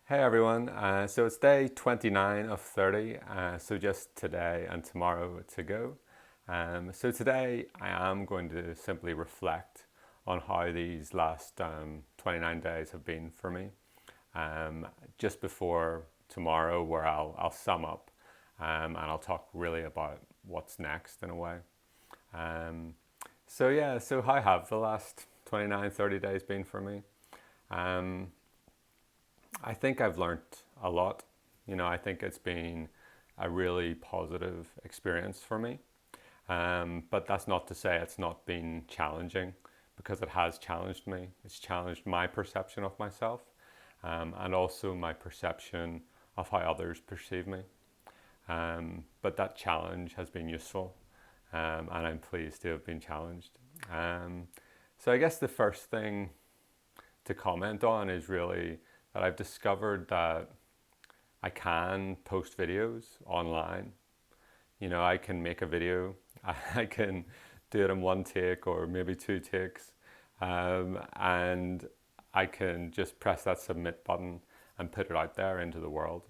Hey everyone, so it's day 29 of 30, so just today and tomorrow to go. So today I am going to simply reflect on how these last 29 days have been for me, just before tomorrow where I'll sum up and I'll talk really about what's next in a way. Um, so how have the last 29, 30 days been for me? Um, I think I've learned a lot. I think it's been a really positive experience for me. But that's not to say it's not been challenging, because it has challenged me. It's challenged my perception of myself, and also my perception of how others perceive me. But that challenge has been useful, and I'm pleased to have been challenged. So I guess the first thing to comment on is really that I've discovered that I can post videos online. I can make a video, I can do it in one take or maybe two takes, and I can just press that submit button and put it out there into the world.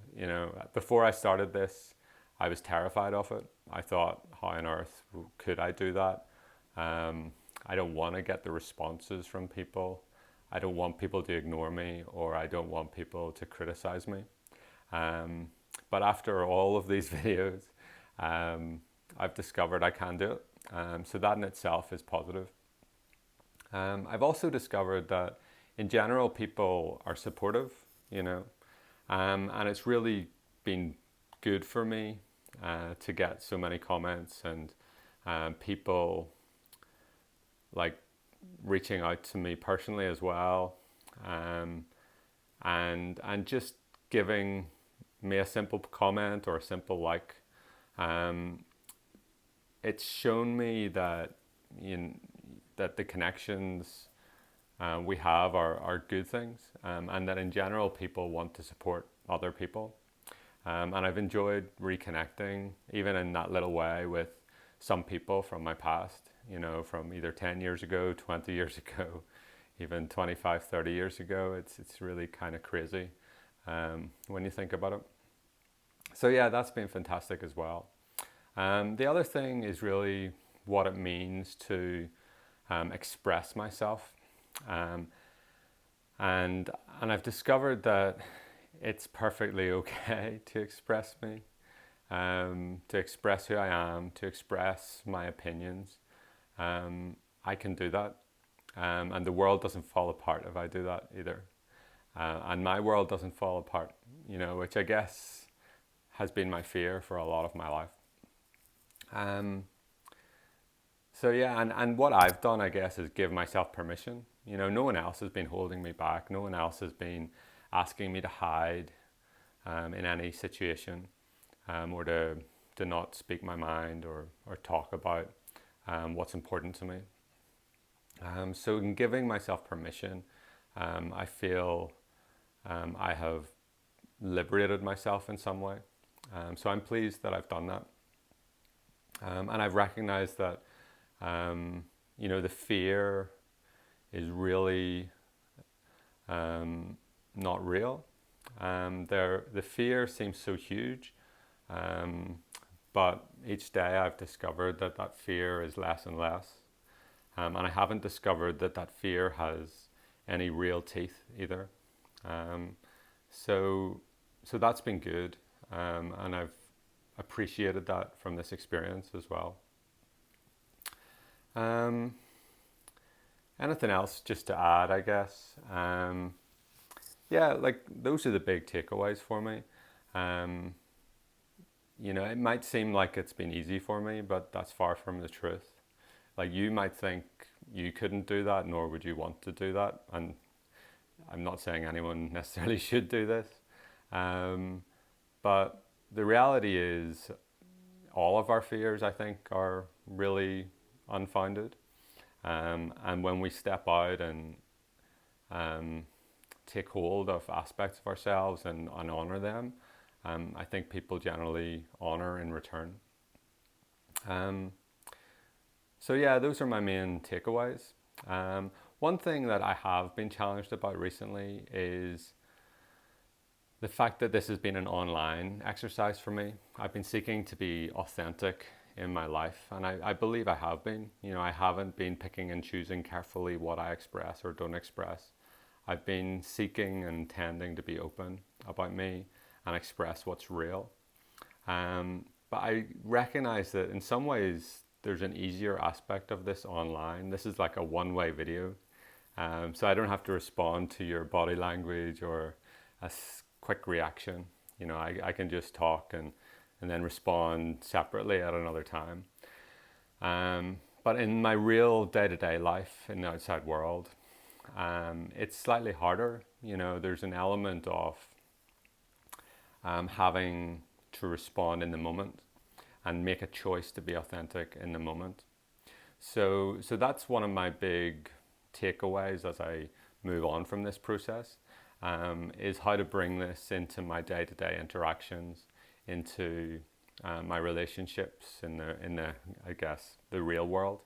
Before I started this, I was terrified of it. I thought, how on earth could I do that? I don't want to get the responses from people. I don't want people to ignore me, or I don't want people to criticize me. Um, but after all of these videos, I've discovered I can do it. So that in itself is positive. I've also discovered that in general, people are supportive, and it's really been good for me to get so many comments and people like reaching out to me personally as well, and just giving me a simple comment or a simple like. Um, it's shown me that that the connections we have are good things, and that in general people want to support other people. And I've enjoyed reconnecting, even in that little way, with some people from my past, from either 10 years ago, 20 years ago, even 25, 30 years ago. It's really kind of crazy when you think about it. So yeah, that's been fantastic as well. The other thing is really what it means to express myself. Um, and I've discovered that it's perfectly okay to express me, to express who I am, to express my opinions. I can do that, and the world doesn't fall apart if I do that either. And my world doesn't fall apart, which I guess has been my fear for a lot of my life. Um, so yeah, and what I've done, I guess, is give myself permission. No one else has been holding me back. No one else has been asking me to hide in any situation, or to not speak my mind, or talk about what's important to me. So in giving myself permission, I feel I have liberated myself in some way. So I'm pleased that I've done that. And I've recognized that, the fear is really not real. The fear seems so huge, but each day I've discovered that fear is less and less. And I haven't discovered that fear has any real teeth either. Um, so, so that's been good, and I've appreciated that from this experience as well. Um, Anything else just to add, I guess? Yeah, like those are the big takeaways for me. Um, it might seem like it's been easy for me, but that's far from the truth. Like you might think you couldn't do that, nor would you want to do that. And I'm not saying anyone necessarily should do this. Um, but the reality is all of our fears, I think, are really unfounded. And when we step out and um, take hold of aspects of ourselves and honor them, I think people generally honor in return. Um, so yeah, those are my main takeaways. One thing that I have been challenged about recently is the fact that this has been an online exercise for me. I've been seeking to be authentic in my life, and I believe I have been. You know, I haven't been picking and choosing carefully what I express or don't express. I've been seeking and tending to be open about me and express what's real. But I recognize that in some ways there's an easier aspect of this online. This is like a one-way video. So I don't have to respond to your body language or a quick reaction. You know, I can just talk and then respond separately at another time. But in my real day-to-day life in the outside world, it's slightly harder. You know, there's an element of having to respond in the moment and make a choice to be authentic in the moment. So that's one of my big takeaways as I move on from this process, is how to bring this into my day-to-day interactions, into my relationships in the I guess the real world,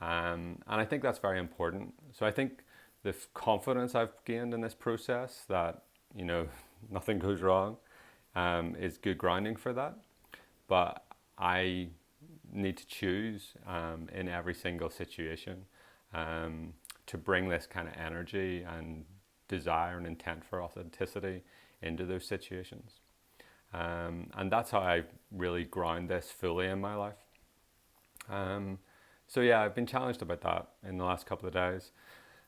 and I think that's very important. So I think the confidence I've gained in this process, that you know nothing goes wrong, is good grounding for that. But I need to choose in every single situation to bring this kind of energy and desire and intent for authenticity into those situations. And that's how I really ground this fully in my life. So yeah, I've been challenged about that in the last couple of days.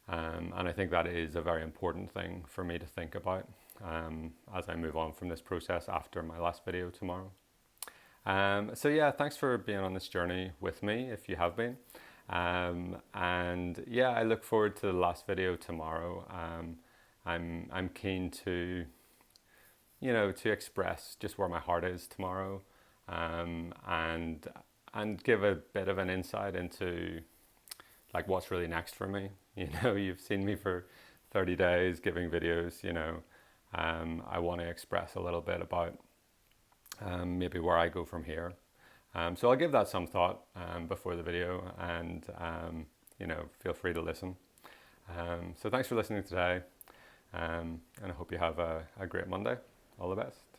And I think that is a very important thing for me to think about as I move on from this process after my last video tomorrow. So yeah, thanks for being on this journey with me, if you have been. And yeah, I look forward to the last video tomorrow. I'm keen to, you know, to express just where my heart is tomorrow, and give a bit of an insight into like what's really next for me. You know, you've seen me for 30 days giving videos. You know, I want to express a little bit about maybe where I go from here. So I'll give that some thought before the video, and you know, feel free to listen. So thanks for listening today, and I hope you have a great Monday. All the best.